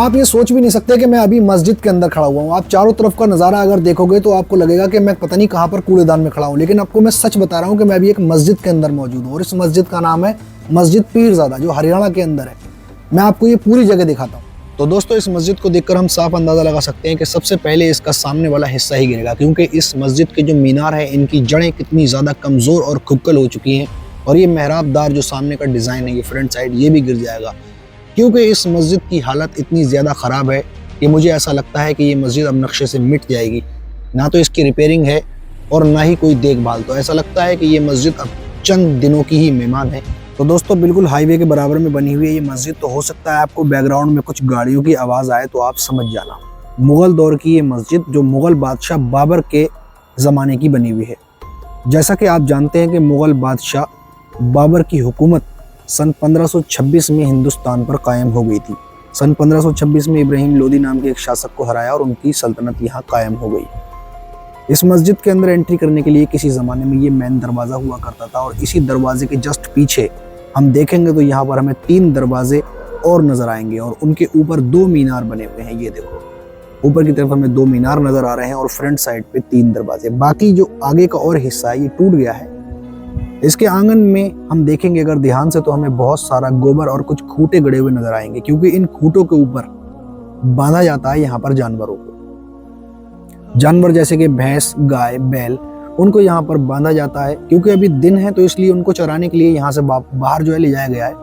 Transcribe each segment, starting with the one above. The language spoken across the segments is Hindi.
आप ये सोच भी नहीं सकते कि मैं अभी मस्जिद के अंदर खड़ा हुआ हूँ। आप चारों तरफ का नज़ारा अगर देखोगे तो आपको लगेगा कि मैं पता नहीं कहाँ पर कूड़ेदान में खड़ा हूँ, लेकिन आपको मैं सच बता रहा हूँ कि मैं अभी एक मस्जिद के अंदर मौजूद हूँ और इस मस्जिद का नाम है मस्जिद पीरज़ादा, जो हरियाणा के अंदर है। मैं आपको ये पूरी जगह दिखाता हूँ। तो दोस्तों, इस मस्जिद को देखकर हम साफ अंदाज़ा लगा सकते हैं कि सबसे पहले इसका सामने वाला हिस्सा ही गिरेगा, क्योंकि इस मस्जिद के जो मीनार है इनकी जड़ें कितनी ज़्यादा कमज़ोर और खुबकल हो चुकी हैं, और ये मेहराबदार जो सामने का डिज़ाइन है, ये फ्रंट साइड, ये भी गिर जाएगा, क्योंकि इस मस्जिद की हालत इतनी ज़्यादा ख़राब है कि मुझे ऐसा लगता है कि ये मस्जिद अब नक्शे से मिट जाएगी। ना तो इसकी रिपेयरिंग है और ना ही कोई देखभाल। तो ऐसा लगता है कि ये मस्जिद अब चंद दिनों की ही मेहमान है। तो दोस्तों, बिल्कुल हाईवे के बराबर में बनी हुई है ये मस्जिद। तो हो सकता है आपको बैकग्राउंड में कुछ गाड़ियों की आवाज़ आए, तो आप समझ जाना। मुग़ल दौर की ये मस्जिद जो मुग़ल बादशाह बाबर के ज़माने की बनी हुई है। जैसा कि आप जानते हैं कि मुग़ल बादशाह बाबर की हुकूमत सन 1526 में हिंदुस्तान पर कायम हो गई थी। सन 1526 में इब्राहिम लोदी नाम के एक शासक को हराया और उनकी सल्तनत यहाँ कायम हो गई। इस मस्जिद के अंदर एंट्री करने के लिए किसी ज़माने में ये मेन दरवाज़ा हुआ करता था, और इसी दरवाजे के जस्ट पीछे हम देखेंगे तो यहाँ पर हमें 3 दरवाजे और नज़र आएंगे, और उनके ऊपर 2 मीनार बने हुए हैं। ये देखो, ऊपर की तरफ हमें 2 मीनार नज़र आ रहे हैं और फ्रंट साइड पे 3 दरवाजे। बाकी जो आगे का और हिस्सा है ये टूट गया है। इसके आंगन में हम देखेंगे अगर ध्यान से, तो हमें बहुत सारा गोबर और कुछ खूंटे गड़े हुए नजर आएंगे, क्योंकि इन खूंटों के ऊपर बांधा जाता है यहाँ पर जानवरों को। जानवर जैसे कि भैंस, गाय, बैल, उनको यहाँ पर बांधा जाता है, क्योंकि अभी दिन है तो इसलिए उनको चराने के लिए यहाँ से बाहर जो है ले जाया गया है,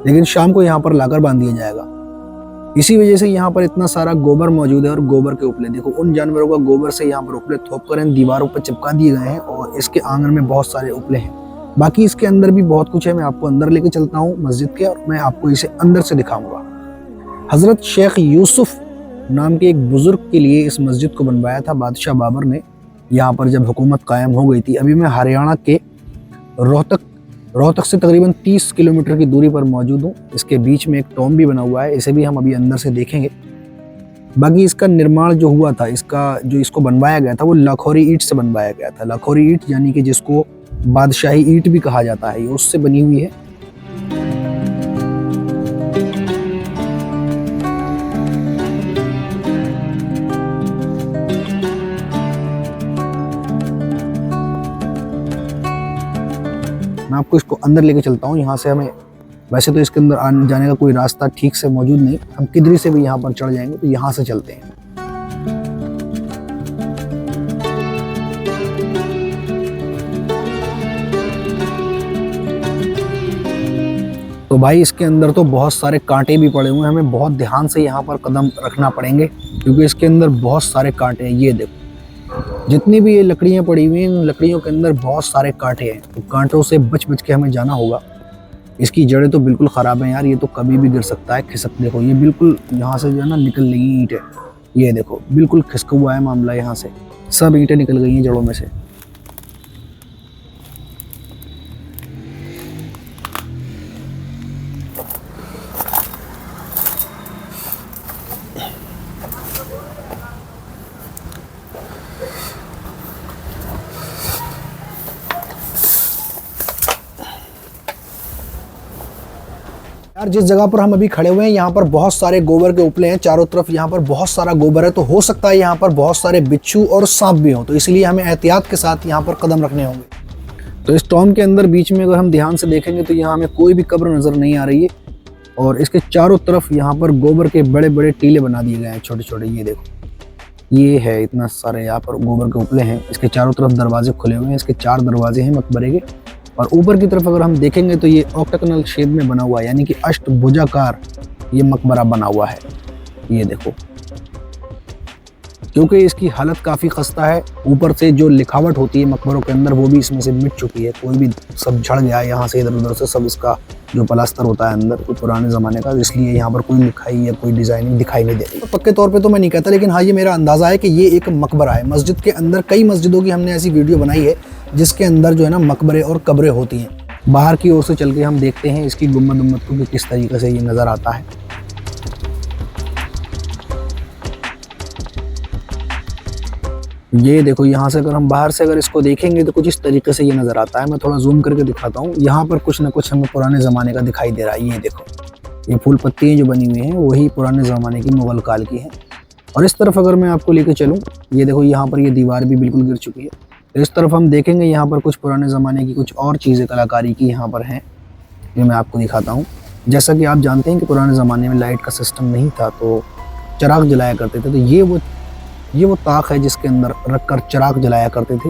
लेकिन शाम को यहाँ पर लाकर बांध दिया जाएगा। इसी वजह से यहाँ पर इतना सारा गोबर मौजूद है। और गोबर के उपले देखो, उन जानवरों का गोबर से यहाँ पर उपले थोप कर इन दीवारों पर चिपका दिए गए हैं, और इसके आंगन में बहुत सारे उपले हैं। बाकी इसके अंदर भी बहुत कुछ है। मैं आपको अंदर लेके चलता हूँ मस्जिद के, और मैं आपको इसे अंदर से दिखाऊंगा। हजरत शेख यूसुफ नाम के एक बुजुर्ग के लिए इस मस्जिद को बनवाया था बादशाह बाबर ने, यहाँ पर जब हुकूमत कायम हो गई थी। अभी मैं हरियाणा के रोहतक से तकरीबन 30 किलोमीटर की दूरी पर मौजूद हूँ। इसके बीच में एक टॉम भी बना हुआ है, इसे भी हम अभी अंदर से देखेंगे। बाकी इसका निर्माण जो हुआ था, इसको बनवाया गया था, वो लाखोरी ईंट से बनवाया गया था। लाखोरी ईंट यानी कि जिसको बादशाही ईंट भी कहा जाता है, ये उससे बनी हुई है। मैं आपको इसको अंदर लेके चलता हूँ। यहाँ से हमें, वैसे तो इसके अंदर आने जाने का कोई रास्ता ठीक से मौजूद नहीं, हम किधर से भी यहाँ पर चढ़ जाएंगे, तो यहाँ से चलते हैं। तो भाई, इसके अंदर तो बहुत सारे कांटे भी पड़े हुए हैं, हमें बहुत ध्यान से यहाँ पर कदम रखना पड़ेंगे, क्योंकि इसके अंदर बहुत सारे कांटे हैं। ये देखो, जितनी भी ये लकड़ियाँ पड़ी हुई हैं, इन लकड़ियों के अंदर बहुत सारे कांटे हैं, तो कांटों से बच बच के हमें जाना होगा। इसकी जड़ें तो बिल्कुल ख़राब हैं यार, ये तो कभी भी गिर सकता है, खिसक। देखो, ये बिल्कुल यहाँ से जो है ना निकल रही ईंट है। ये देखो, बिल्कुल खिसका हुआ है मामला, यहाँ से सब ईंटें निकल गई हैं जड़ों में से। यार, जिस जगह पर हम अभी खड़े हुए हैं, यहाँ पर बहुत सारे गोबर के उपले हैं चारों तरफ। यहाँ पर बहुत सारा गोबर है, तो हो सकता है यहाँ पर बहुत सारे बिच्छू और सांप भी हों, तो इसलिए हमें एहतियात के साथ यहाँ पर कदम रखने होंगे। तो इस टॉम के अंदर बीच में अगर हम ध्यान से देखेंगे तो यहाँ हमें कोई भी कब्र नज़र नहीं आ रही है, और इसके चारों तरफ यहाँ पर गोबर के बड़े बड़े टीले बना दिए गए हैं, छोटे छोटे। ये देखो, ये है, इतना सारे यहाँ पर गोबर के उपले हैं। इसके चारों तरफ दरवाजे खुले हुए हैं, इसके 4 दरवाजे हैं मकबरे के। और ऊपर की तरफ अगर हम देखेंगे तो ये ऑक्टागोनल शेप में बना हुआ है, यानी कि अष्टभुजाकार ये मकबरा बना हुआ है। ये देखो, क्योंकि इसकी हालत काफ़ी खस्ता है, ऊपर से जो लिखावट होती है मकबरों के अंदर वो भी इसमें से मिट चुकी है। कोई भी सब झड़ गया है यहाँ से, इधर उधर से सब इसका जो प्लास्टर होता है अंदर, वो पुराने ज़माने का, इसलिए यहाँ पर कोई लिखाई या कोई डिज़ाइनिंग दिखाई नहीं दे रही। तो पक्के तौर पे तो मैं नहीं कहता, लेकिन हाँ, ये मेरा अंदाज़ा है कि ये एक मकबरा है। मस्जिद के अंदर, कई मस्जिदों की हमने ऐसी वीडियो बनाई है जिसके अंदर जो है ना मकबरे और कब्रें होती हैं। बाहर की ओर से चल के हम देखते हैं इसकी गुम्बद उम्मद को कि किस तरीके से ये नज़र आता है। ये देखो, यहाँ से अगर हम बाहर से अगर इसको देखेंगे तो कुछ इस तरीके से ये नज़र आता है। मैं थोड़ा जूम करके दिखाता हूँ। यहाँ पर कुछ ना कुछ हमें पुराने ज़माने का दिखाई दे रहा है। ये देखो, ये फूल पत्तियाँ जो बनी हुई हैं वही पुराने ज़माने की मुग़ल काल की हैं। और इस तरफ अगर मैं आपको लेके चलूँ, ये देखो यहाँ पर ये दीवार भी बिल्कुल गिर चुकी है। तो इस तरफ हम देखेंगे यहाँ पर कुछ पुराने ज़माने की कुछ और चीज़ें कलाकारी की यहाँ पर हैं, जो मैं आपको दिखाता हूँ। जैसा कि आप जानते हैं कि पुराने ज़माने में लाइट का सिस्टम नहीं था, तो चिराग जलाया करते थे। तो ये वो ताक है जिसके अंदर रखकर चिराग जलाया करते थे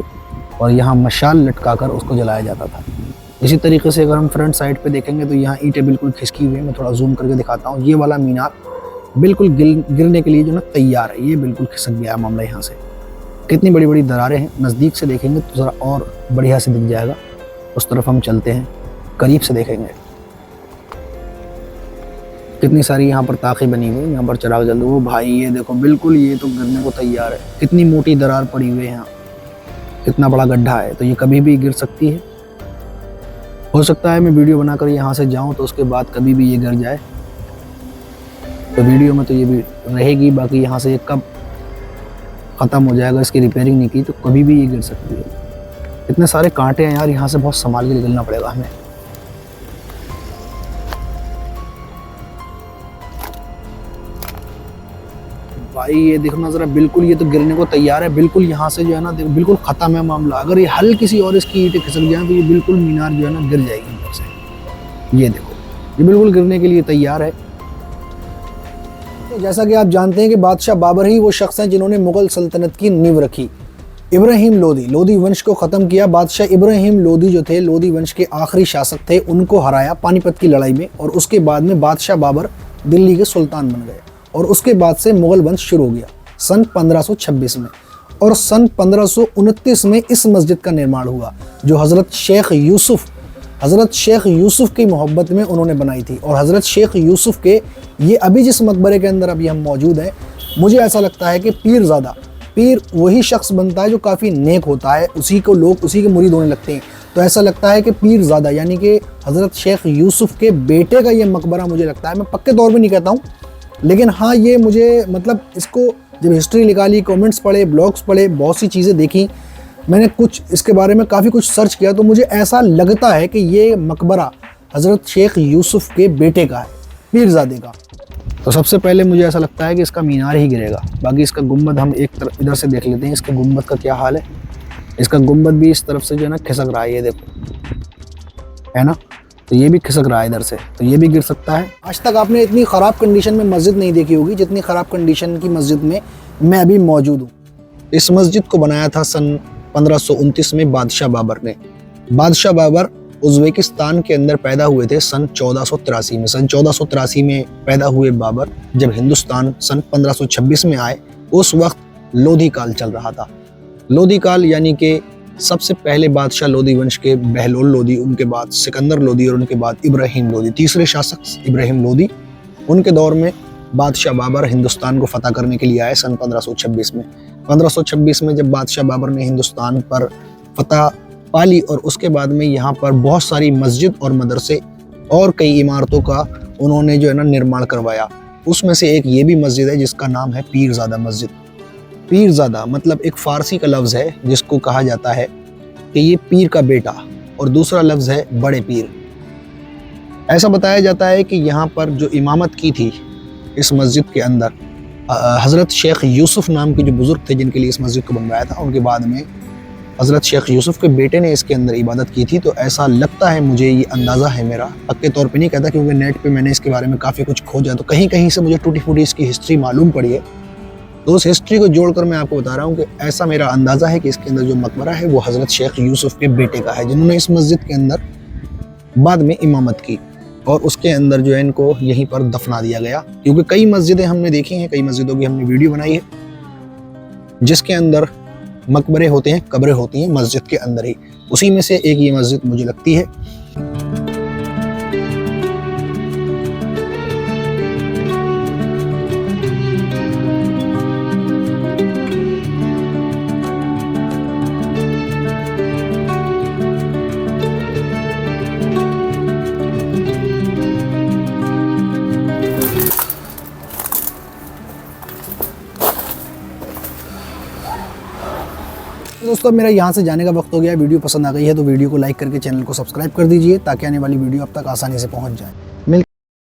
और यहाँ मशाल लटकाकर उसको जलाया जाता था। इसी तरीके से अगर हम फ्रंट साइड पे देखेंगे तो यहाँ ईंटें बिल्कुल खिसकी हुई हैं। मैं थोड़ा जूम करके दिखाता हूँ। ये वाला मीनार बिल्कुल गिरने के लिए जो ना तैयार है, ये बिल्कुल खिसक गया मामला यहाँ से। कितनी बड़ी बड़ी दरारें हैं, नज़दीक से देखेंगे तो ज़रा और बढ़िया से दिख जाएगा। उस तरफ हम चलते हैं, करीब से देखेंगे। कितनी सारी यहाँ पर ताक़ें बनी हुई हैं, यहाँ पर चिराग जल रहे। वो भाई ये देखो, बिल्कुल ये तो गिरने को तैयार है। कितनी मोटी दरार पड़ी हुई है यहाँ, कितना बड़ा गड्ढा है, तो ये कभी भी गिर सकती है। हो सकता है मैं वीडियो बनाकर यहाँ से जाऊँ तो उसके बाद कभी भी ये गिर जाए, तो वीडियो में तो ये भी रहेगी। बाकी यहाँ से ये कब ख़त्म हो जाएगा, इसकी रिपेयरिंग नहीं की तो कभी भी ये गिर सकती है। इतने सारे कांटे हैं यार, यहाँ से बहुत संभाल के निकलना पड़ेगा हमें। भाई ये देखो ना ज़रा, बिल्कुल ये तो गिरने को तैयार है। बिल्कुल यहाँ से जो है ना बिल्कुल ख़त्म है मामला। अगर ये हल्की सी और इसकी ईंटें खिसक जाए तो ये बिल्कुल मीनार जो है ना गिर जाएगी अंदर से। ये देखो, ये बिल्कुल गिरने के लिए तैयार है। तो जैसा कि आप जानते हैं कि बादशाह बाबर ही वो शख्स हैं जिन्होंने मुग़ल सल्तनत की नींव रखी। इब्राहिम लोदी वंश को ख़त्म किया। बादशाह इब्राहिम लोदी जो थे, लोदी वंश के आखिरी शासक थे, उनको हराया पानीपत की लड़ाई में। और उसके बाद में बादशाह बाबर दिल्ली के सुल्तान बन गए और उसके बाद से मुग़ल वंश शुरू हो गया सन 1526 में। और सन 1529 में इस मस्जिद का निर्माण हुआ, जो हज़रत शेख यूसुफ की मोहब्बत में उन्होंने बनाई थी। और हज़रत शेख यूसुफ के ये अभी जिस मकबरे के अंदर अभी हम मौजूद हैं, मुझे ऐसा लगता है कि पीर वही शख्स बनता है जो काफ़ी नेक होता है, उसी को लोग उसी के मुरीद होने लगते हैं। तो ऐसा लगता है कि पीरज़ादा यानी कि हज़रत शेख यूसुफ के बेटे का ये मकबरा मुझे लगता है। मैं पक्के तौर पर नहीं कहता हूँ, लेकिन हाँ ये मुझे मतलब इसको जब हिस्ट्री निकाली, कमेंट्स पढ़े, ब्लॉग्स पढ़े, बहुत सी चीज़ें देखी, मैंने कुछ इसके बारे में काफ़ी कुछ सर्च किया, तो मुझे ऐसा लगता है कि ये मकबरा हज़रत शेख यूसुफ के बेटे का है, पीरज़ादे का। तो सबसे पहले मुझे ऐसा लगता है कि इसका मीनार ही गिरेगा। बाकी इसका गुंबद हम एक तरफ इधर से देख लेते हैं, इसके गुंबद का क्या हाल है। इसका गुंबद भी इस तरफ से जो है ना खिसक रहा है, ये देखो, है ना। तो ये भी खिसक रहा है इधर से, तो ये भी गिर सकता है। आज तक आपने इतनी ख़राब कंडीशन में मस्जिद नहीं देखी होगी जितनी ख़राब कंडीशन की मस्जिद में मैं अभी मौजूद हूँ। इस मस्जिद को बनाया था सन 1529 में बादशाह बाबर ने। बादशाह बाबर उज़्बेकिस्तान के अंदर पैदा हुए थे सन 1483 में। सन 1483 में पैदा हुए बाबर जब हिंदुस्तान सन 1526 में आए, उस वक्त लोधी काल चल रहा था। लोधी काल यानी कि सबसे पहले बादशाह लोधी वंश के बहलोल लोधी, उनके बाद सिकंदर लोधी और उनके बाद इब्राहिम लोधी, तीसरे शासक इब्राहिम लोधी। उनके दौर में बादशाह बाबर हिंदुस्तान को फतह करने के लिए आए सन 1526 में। 1526 में जब बादशाह बाबर ने हिंदुस्तान पर फतह पाली और उसके बाद में यहाँ पर बहुत सारी मस्जिद और मदरसे और कई इमारतों का उन्होंने जो है ना निर्माण करवाया। उसमें से एक ये भी मस्जिद है जिसका नाम है पीरज़ादा मस्जिद। पीरज़ादा मतलब एक फ़ारसी का लफ्ज़ है जिसको कहा जाता है कि ये पीर का बेटा, और दूसरा लफ्ज़ है बड़े पीर। ऐसा बताया जाता है कि यहाँ पर जो इमामत की थी इस मस्जिद के अंदर हज़रत शेख यूसुफ नाम के जो बुज़ुर्ग थे जिनके लिए इस मस्जिद को बनवाया था, उनके बाद में हज़रत शेख यूसुफ के बेटे ने इसके अंदर इबादत की थी। तो ऐसा लगता है मुझे, ये अंदाज़ा है मेरा, पक्के तौर पे नहीं कहता क्योंकि नेट पे मैंने इसके बारे में काफ़ी कुछ खोजा, तो कहीं कहीं से मुझे टूटी फूटी इसकी हिस्ट्री मालूम पड़ी है। तो उस हिस्ट्री को जोड़कर मैं आपको बता रहा हूँ कि ऐसा मेरा अंदाज़ा है कि इसके अंदर जो मकबरा है वो हज़रत शेख यूसुफ के बेटे का है, जिन्होंने इस मस्जिद के अंदर बाद में इमामत की और उसके अंदर जो है इनको यहीं पर दफना दिया गया। क्योंकि कई मस्जिदें हमने देखी हैं, कई मस्जिदों की हमने वीडियो बनाई है जिसके अंदर मकबरे होते हैं, कब्रें होती हैं मस्जिद के अंदर ही। उसी में से एक ये मस्जिद मुझे लगती है। दोस्तों मेरा यहाँ से जाने का वक्त हो गया। वीडियो पसंद आ गई है तो वीडियो को लाइक करके चैनल को सब्सक्राइब कर दीजिए ताकि आने वाली वीडियो अब तक आसानी से पहुँच जाए।